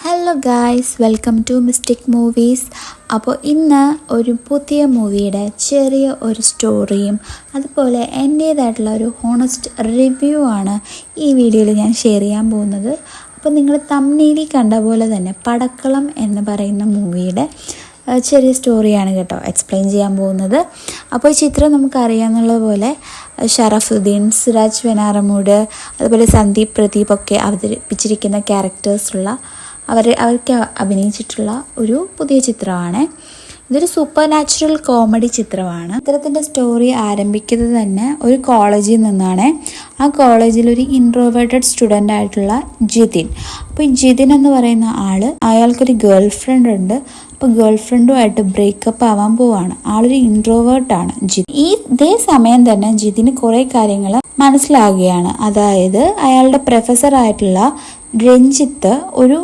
Hello guys, welcome to Mistake Movies. അപ്പോൾ ഇന്ന് ഒരു പുതിയ മൂവിയുടെ ചെറിയ ഒരു സ്റ്റോറിയും അതുപോലെ എൻ്റേതായിട്ടുള്ള ഒരു ഹോണസ്റ്റ് റിവ്യൂ ആണ് ഈ വീഡിയോയിൽ ഞാൻ ഷെയർ ചെയ്യാൻ പോകുന്നത്. അപ്പോൾ നിങ്ങൾ തമ്മിലിൽ കണ്ട പോലെ തന്നെ പടക്കളം എന്ന് പറയുന്ന മൂവിയുടെ ചെറിയ സ്റ്റോറിയാണ് കേട്ടോ എക്സ്പ്ലെയിൻ ചെയ്യാൻ പോകുന്നത്. അപ്പോൾ ഈ ചിത്രം നമുക്കറിയാമെന്നുള്ള പോലെ ഷറഫുദ്ദീൻ, സുരാജ് വെഞ്ഞാറമൂട്, അതുപോലെ സന്ദീപ് പ്രദീപ് ഒക്കെ അവതരിപ്പിച്ചിരിക്കുന്ന ക്യാരക്ടേഴ്സുള്ള അവർക്ക് അഭിനയിച്ചിട്ടുള്ള ഒരു പുതിയ ചിത്രമാണ്. ഇതൊരു സൂപ്പർ നാച്ചുറൽ കോമഡി ചിത്രമാണ്. ചിത്രത്തിൻ്റെ സ്റ്റോറി ആരംഭിക്കുന്നത് തന്നെ ഒരു കോളേജിൽ നിന്നാണ്. ആ കോളേജിൽ ഒരു ഇൻട്രോവേർട്ടഡ് സ്റ്റുഡൻ്റ് ആയിട്ടുള്ള ജിതിൻ. അപ്പോൾ ഈ ജിതിൻ എന്ന് പറയുന്ന അയാൾക്കൊരു ഗേൾ ഫ്രണ്ട് ഉണ്ട്. അപ്പോൾ ഗേൾ ഫ്രണ്ടുമായിട്ട് ബ്രേക്കപ്പ് ആവാൻ പോവാണ്. ആളൊരു ഇൻട്രോവേർട്ടാണ് ജിതിൻ. ഇതേ സമയം തന്നെ ജിതിന് കുറേ കാര്യങ്ങൾ മനസ്സിലാവുകയാണ്. അതായത് അയാളുടെ പ്രൊഫസറായിട്ടുള്ള രഞ്ജിത്ത് ഒരു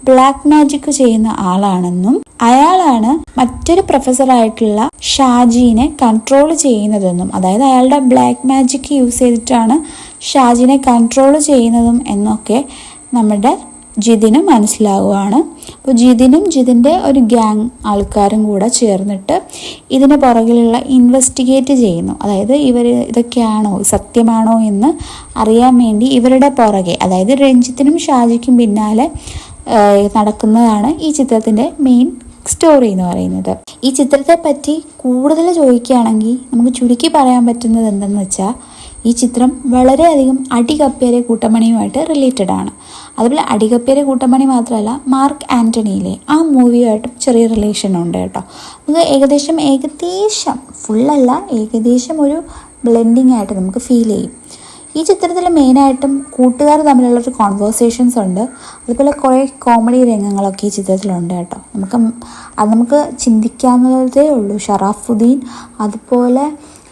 ബ്ലാക്ക് മാജിക് ചെയ്യുന്ന ആളാണെന്നും അയാളാണ് മറ്റൊരു പ്രൊഫസറായിട്ടുള്ള ഷാജിനെ കൺട്രോൾ ചെയ്യുന്നതെന്നും, അതായത് അയാളുടെ ബ്ലാക്ക് മാജിക് യൂസ് ചെയ്തിട്ടാണ് ഷാജിനെ കൺട്രോൾ ചെയ്യുന്നതും എന്നൊക്കെ നമ്മുടെ ജിതിന് മനസ്സിലാവുകയാണ്. അപ്പോൾ ജിതിൻ്റെ ഒരു ഗ്യാങ് ആൾക്കാരും കൂടെ ചേർന്നിട്ട് ഇതിന് പുറകിലുള്ള ഇൻവെസ്റ്റിഗേറ്റ് ചെയ്യുന്നു. അതായത് ഇതൊക്കെയാണോ സത്യമാണോ എന്ന് അറിയാൻ വേണ്ടി ഇവരുടെ പുറകെ, അതായത് രഞ്ജിത്തിനും ഷാജിക്കും പിന്നാലെ നടക്കുന്നതാണ് ഈ ചിത്രത്തിൻ്റെ മെയിൻ സ്റ്റോറി എന്ന് പറയുന്നത്. ഈ ചിത്രത്തെ പറ്റി കൂടുതൽ ചോദിക്കുകയാണെങ്കിൽ നമുക്ക് ചുരുക്കി പറയാൻ പറ്റുന്നത് എന്തെന്ന് വെച്ചാൽ, ഈ ചിത്രം വളരെയധികം അടികപ്പേരെ കൂട്ടമണിയുമായിട്ട് റിലേറ്റഡ് ആണ്. അതുപോലെ അടികപ്പേരെ കൂട്ടമണി മാത്രമല്ല, മാർക്ക് ആൻ്റണിയിലെ ആ മൂവിയുമായിട്ടും ചെറിയ റിലേഷൻ ഉണ്ട് കേട്ടോ. നമുക്ക് ഏകദേശം ഫുള്ളല്ല, ഏകദേശം ഒരു ബ്ലെൻഡിങ് ആയിട്ട് നമുക്ക് ഫീൽ ചെയ്യും. ഈ ചിത്രത്തിൽ മെയിനായിട്ടും കൂട്ടുകാർ തമ്മിലുള്ളൊരു കോൺവേഴ്സേഷൻസ് ഉണ്ട്. അതുപോലെ കുറേ കോമഡി രംഗങ്ങളൊക്കെ ഈ ചിത്രത്തിലുണ്ട് കേട്ടോ. നമുക്ക് ചിന്തിക്കാവുന്നതേ ഉള്ളൂ. ഷറഫുദ്ദീൻ അതുപോലെ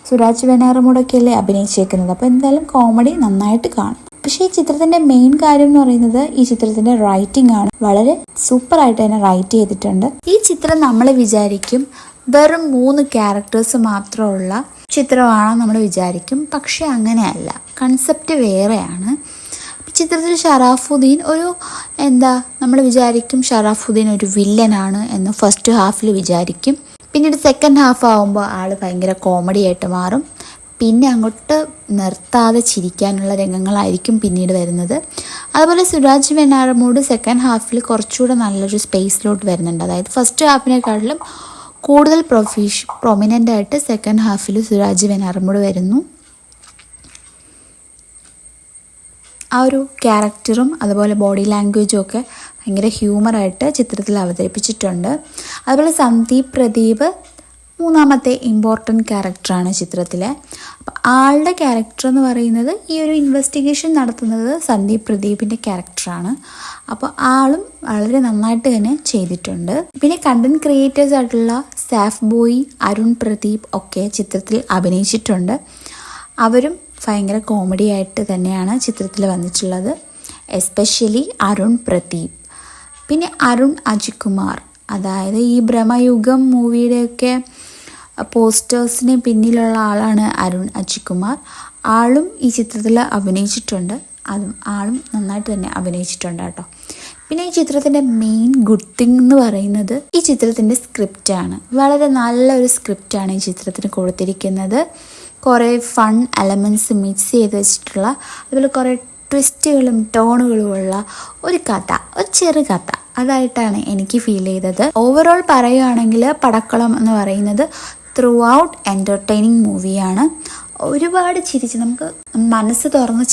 സുരാജ് വെഞ്ഞാറമൂടൊക്കെയല്ലേ അഭിനയിച്ചേക്കുന്നത്. അപ്പോൾ എന്തായാലും കോമഡി നന്നായിട്ട് കാണും. പക്ഷേ ഈ ചിത്രത്തിൻ്റെ മെയിൻ കാര്യം എന്ന് പറയുന്നത് ഈ ചിത്രത്തിൻ്റെ റൈറ്റിംഗ് ആണ്. വളരെ സൂപ്പറായിട്ട് തന്നെ റൈറ്റ് ചെയ്തിട്ടുണ്ട്. ഈ ചിത്രം നമ്മൾ വിചാരിക്കും വെറും 3 ക്യാരക്ടേഴ്സ് മാത്രമുള്ള ചിത്രമാണെന്ന് നമ്മൾ വിചാരിക്കും. പക്ഷെ അങ്ങനെയല്ല, കൺസെപ്റ്റ് വേറെയാണ്. ചിത്രത്തിൽ ഷറഫുദ്ദീൻ നമ്മൾ വിചാരിക്കും ഷറഫുദ്ദീൻ ഒരു വില്ലനാണ് എന്ന് ഫസ്റ്റ് ഹാഫിൽ വിചാരിക്കും. പിന്നീട് സെക്കൻഡ് ഹാഫ് ആകുമ്പോൾ ഭയങ്കര കോമഡി ആയിട്ട് മാറും. പിന്നെ അങ്ങോട്ട് നിർത്താതെ ചിരിക്കാനുള്ള രംഗങ്ങളായിരിക്കും പിന്നീട് വരുന്നത്. അതുപോലെ സുരാജ് വെഞ്ഞാറമൂട് സെക്കൻഡ് ഹാഫിൽ കുറച്ചുകൂടെ നല്ലൊരു സ്പേസിലോട്ട് വരുന്നുണ്ട്. അതായത് ഫസ്റ്റ് ഹാഫിനെക്കാട്ടിലും കൂടുതൽ പ്രൊമിനൻ്റ് ആയിട്ട് സെക്കൻഡ് ഹാഫിൽ സുരാജ് വെഞ്ഞാറമൂട് വരുന്നു. ആ ഒരു ക്യാരക്ടറും അതുപോലെ ബോഡി ലാംഗ്വേജും ഒക്കെ ഭയങ്കര ഹ്യൂമറായിട്ട് ചിത്രത്തിൽ അവതരിപ്പിച്ചിട്ടുണ്ട്. അതുപോലെ സന്ദീപ് പ്രദീപ് 3ാമത്തെ ഇമ്പോർട്ടൻറ്റ് ക്യാരക്ടറാണ് ചിത്രത്തിലെ. അപ്പോൾ ആളുടെ ക്യാരക്ടർ എന്ന് പറയുന്നത്, ഈ ഒരു ഇൻവെസ്റ്റിഗേഷൻ നടത്തുന്നത് സന്ദീപ് പ്രദീപിൻ്റെ ക്യാരക്ടറാണ്. അപ്പോൾ ആളും വളരെ നന്നായിട്ട് തന്നെ ചെയ്തിട്ടുണ്ട്. പിന്നെ കണ്ടന്റ് ക്രിയേറ്റേഴ്സ് ആയിട്ടുള്ള സാഫ് ബോയ്, അരുൺ പ്രദീപ് ഒക്കെ ചിത്രത്തിൽ അഭിനയിച്ചിട്ടുണ്ട്. അവരും ഭയങ്കര കോമഡി ആയിട്ട് തന്നെയാണ് ചിത്രത്തിൽ വന്നിട്ടുള്ളത്. എസ്പെഷ്യലി അരുൺ പ്രദീപ്. പിന്നെ അരുൺ അജികുമാർ, അതായത് ഈ ബ്രഹ്മയുഗം മൂവിയുടെയൊക്കെ പോസ്റ്റേഴ്സിന് പിന്നിലുള്ള ആളാണ് അരുൺ അജികുമാർ. ആളും ഈ ചിത്രത്തിൽ അഭിനയിച്ചിട്ടുണ്ട്. ആളും നന്നായിട്ട് തന്നെ അഭിനയിച്ചിട്ടുണ്ട് കേട്ടോ. പിന്നെ ഈ ചിത്രത്തിൻ്റെ മെയിൻ ഗുഡ് തിങ് എന്ന് പറയുന്നത് ഈ ചിത്രത്തിൻ്റെ സ്ക്രിപ്റ്റാണ്. വളരെ നല്ലൊരു സ്ക്രിപ്റ്റാണ് ഈ ചിത്രത്തിന് കൊടുത്തിരിക്കുന്നത്. കുറേ ഫൺ എലമെൻറ്റ്സ് മിക്സ് ചെയ്ത് വെച്ചിട്ടുള്ള, അതുപോലെ കുറേ ട്വിസ്റ്റുകളും ടോണുകളുമുള്ള ഒരു ചെറു കഥ അതായിട്ടാണ് എനിക്ക് ഫീൽ ചെയ്തത്. ഓവറോൾ പറയുകയാണെങ്കിൽ പടക്കളം എന്ന് പറയുന്നത് ത്രൂ ഔട്ട് എൻ്റർടൈനിങ് മൂവിയാണ്. ഒരുപാട് നമുക്ക് മനസ്സ് തുറന്ന്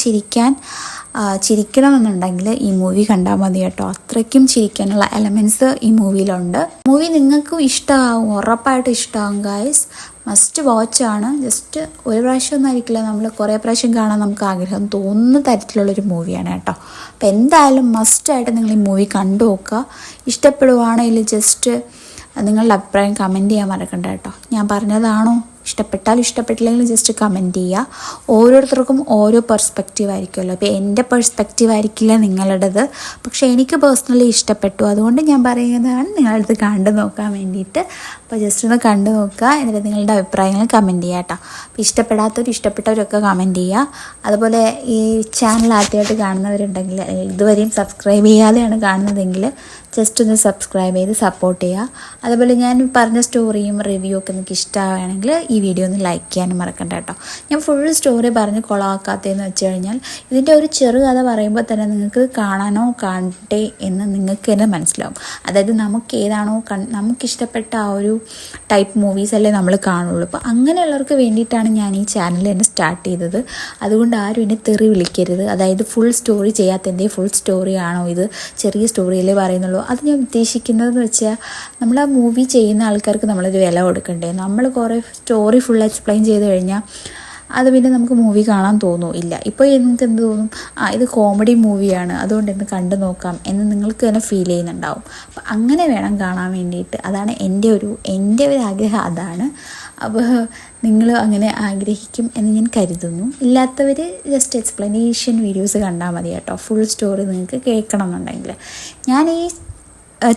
ചിരിക്കണമെന്നുണ്ടെങ്കിൽ ഈ മൂവി കണ്ടാൽ മതി കേട്ടോ. അത്രയ്ക്കും ചിരിക്കാനുള്ള എലമെൻറ്റ്സ് ഈ മൂവിയിലുണ്ട്. മൂവി നിങ്ങൾക്കും ഇഷ്ടമാവും, ഉറപ്പായിട്ടും ഇഷ്ടമാവും ഗായ്സ്. മസ്റ്റ് വാച്ചാണ്. ജസ്റ്റ് ഒരു പ്രാവശ്യമൊന്നും ആയിരിക്കില്ല, നമ്മൾ കുറേ പ്രാവശ്യം കാണാൻ നമുക്ക് ആഗ്രഹം തോന്നുന്ന തരത്തിലുള്ളൊരു മൂവിയാണ് കേട്ടോ. അപ്പോൾ എന്തായാലും മസ്റ്റായിട്ട് നിങ്ങൾ ഈ മൂവി കണ്ടു നോക്കുക. ഇഷ്ടപ്പെടുവാണെങ്കിൽ ജസ്റ്റ് നിങ്ങളുടെ അഭിപ്രായം കമൻറ്റ് ചെയ്യാൻ മറക്കണ്ട കേട്ടോ. ഞാൻ പറഞ്ഞതാണോ ഇഷ്ടപ്പെട്ടാലും ഇഷ്ടപ്പെട്ടില്ലെങ്കിലും ജസ്റ്റ് കമൻറ്റ് ചെയ്യുക. ഓരോരുത്തർക്കും ഓരോ പെർസ്പെക്റ്റീവ് ആയിരിക്കുമല്ലോ. ഇപ്പോൾ എൻ്റെ പെർസ്പെക്റ്റീവ് ആയിരിക്കില്ല നിങ്ങളുടേത്, പക്ഷേ എനിക്ക് പേഴ്സണലി ഇഷ്ടപ്പെട്ടു, അതുകൊണ്ട് ഞാൻ പറയുന്നതാണ് നിങ്ങളടുത്ത് കണ്ടു നോക്കാൻ വേണ്ടിയിട്ട്. അപ്പോൾ ജസ്റ്റ് ഒന്ന് കണ്ടു നോക്കുക, എന്നിട്ട് നിങ്ങളുടെ അഭിപ്രായങ്ങൾ കമൻറ്റ് ചെയ്യുക കേട്ടോ. അപ്പോൾ ഇഷ്ടപ്പെട്ടവരൊക്കെ കമൻറ്റ് ചെയ്യുക. അതുപോലെ ഈ ചാനൽ ആദ്യമായിട്ട് കാണുന്നവരുണ്ടെങ്കിൽ, ഇതുവരെയും സബ്സ്ക്രൈബ് ചെയ്യാതെയാണ് കാണുന്നതെങ്കിൽ ജസ്റ്റ് ഒന്ന് സബ്സ്ക്രൈബ് ചെയ്ത് സപ്പോർട്ട് ചെയ്യുക. അതുപോലെ ഞാൻ പറഞ്ഞ സ്റ്റോറിയും റിവ്യൂ ഒക്കെ നിങ്ങൾക്ക് ഇഷ്ടമാണെങ്കിൽ ഈ വീഡിയോ ഒന്ന് ലൈക്ക് ചെയ്യാനും മറക്കണ്ട കേട്ടോ. ഞാൻ ഫുൾ സ്റ്റോറി പറഞ്ഞ് കൊളാക്കാത്തതെന്ന് വെച്ച് കഴിഞ്ഞാൽ, ഇതിൻ്റെ ഒരു ചെറുകഥ പറയുമ്പോൾ തന്നെ നിങ്ങൾക്ക് കാണാനോ കാണട്ടെ എന്ന് നിങ്ങൾക്ക് തന്നെ മനസ്സിലാവും. അതായത് നമുക്ക് ഏതാണോ നമുക്കിഷ്ടപ്പെട്ട ആ ഒരു ടൈപ്പ് മൂവീസ് അല്ലേ നമ്മൾ കാണുള്ളൂ. അപ്പോൾ അങ്ങനെയുള്ളവർക്ക് വേണ്ടിയിട്ടാണ് ഞാൻ ഈ ചാനൽ തന്നെ സ്റ്റാർട്ട് ചെയ്തത്. അതുകൊണ്ട് ആരും എന്നെ തെറി വിളിക്കരുത്. അതായത് ഫുൾ സ്റ്റോറി ചെയ്യാത്തതിൻ്റെ ഫുൾ സ്റ്റോറിയാണോ ഇത്, ചെറിയ സ്റ്റോറിയിലേ പറയുന്നുള്ളൂ. അത് ഞാൻ ഉദ്ദേശിക്കുന്നതെന്ന് വെച്ചാൽ, നമ്മൾ ആ മൂവി ചെയ്യുന്ന ആൾക്കാർക്ക് നമ്മളൊരു വില കൊടുക്കണ്ടേ. നമ്മൾ കുറേ സ്റ്റോറി ഫുൾ എക്സ്പ്ലെയിൻ ചെയ്ത് കഴിഞ്ഞാൽ അത് പിന്നെ നമുക്ക് മൂവി കാണാൻ ഇല്ല. ഇപ്പോൾ നിങ്ങൾക്ക് എന്ത് തോന്നും, ഇത് കോമഡി മൂവിയാണ് അതുകൊണ്ട് ഇന്ന് കണ്ടു നോക്കാം എന്ന് നിങ്ങൾക്ക് തന്നെ ഫീൽ ചെയ്യുന്നുണ്ടാവും. അപ്പം അങ്ങനെ വേണം കാണാൻ വേണ്ടിയിട്ട്. അതാണ് എൻ്റെ ഒരു ആഗ്രഹം അതാണ്. അപ്പോൾ നിങ്ങൾ അങ്ങനെ ആഗ്രഹിക്കും എന്ന് ഞാൻ കരുതുന്നു. ഇല്ലാത്തവർ ജസ്റ്റ് എക്സ്പ്ലനേഷൻ വീഡിയോസ് കണ്ടാൽ മതി കേട്ടോ. ഫുൾ സ്റ്റോറി നിങ്ങൾക്ക് കേൾക്കണം എന്നുണ്ടെങ്കിൽ. ഞാൻ ഈ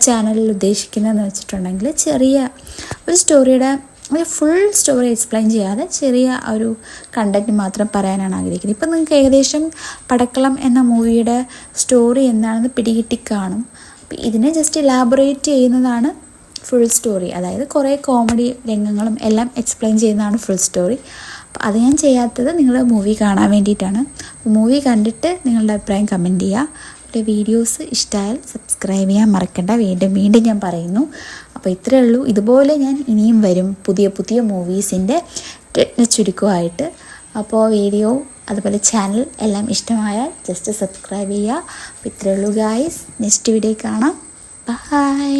ചാനലിൽ ഉദ്ദേശിക്കുന്നതെന്ന് വെച്ചിട്ടുണ്ടെങ്കിൽ, ചെറിയ ഒരു സ്റ്റോറിയുടെ ഫുൾ സ്റ്റോറി എക്സ്പ്ലെയിൻ ചെയ്യാതെ ചെറിയ ഒരു കണ്ടൻറ്റ് മാത്രം പറയാനാണ് ആഗ്രഹിക്കുന്നത്. ഇപ്പം നിങ്ങൾക്ക് ഏകദേശം പടക്കളം എന്ന മൂവിയുടെ സ്റ്റോറി എന്താണെന്ന് പിടികിട്ടിക്കാണും. അപ്പം ഇതിനെ ജസ്റ്റ് ഇലാബറേറ്റ് ചെയ്യുന്നതാണ് ഫുൾ സ്റ്റോറി. അതായത് കുറേ കോമഡി രംഗങ്ങളും എല്ലാം എക്സ്പ്ലെയിൻ ചെയ്യുന്നതാണ് ഫുൾ സ്റ്റോറി. അപ്പോൾ അത് ഞാൻ ചെയ്യാത്തത് നിങ്ങൾ മൂവി കാണാൻ വേണ്ടിയിട്ടാണ്. മൂവി കണ്ടിട്ട് നിങ്ങളുടെ അഭിപ്രായം കമൻറ്റ് ചെയ്യുക. വീഡിയോസ് ഇഷ്ടമായാൽ സബ്സ്ക്രൈബ് ചെയ്യാൻ മറക്കണ്ട. വീണ്ടും ഞാൻ പറയുന്നു. അപ്പോൾ ഇത്രയേ ഉള്ളൂ. ഇതുപോലെ ഞാൻ ഇനിയും വരും പുതിയ മൂവീസിൻ്റെ ചുരുക്കമായിട്ട്. അപ്പോൾ വീഡിയോ അതുപോലെ ചാനൽ എല്ലാം ഇഷ്ടമായാൽ ജസ്റ്റ് സബ്സ്ക്രൈബ് ചെയ്യുക. അപ്പോൾ ഇത്രയേ ഉള്ളൂ ഗായ്സ്. നെക്സ്റ്റ് വീഡിയോ കാണാം. ബൈ.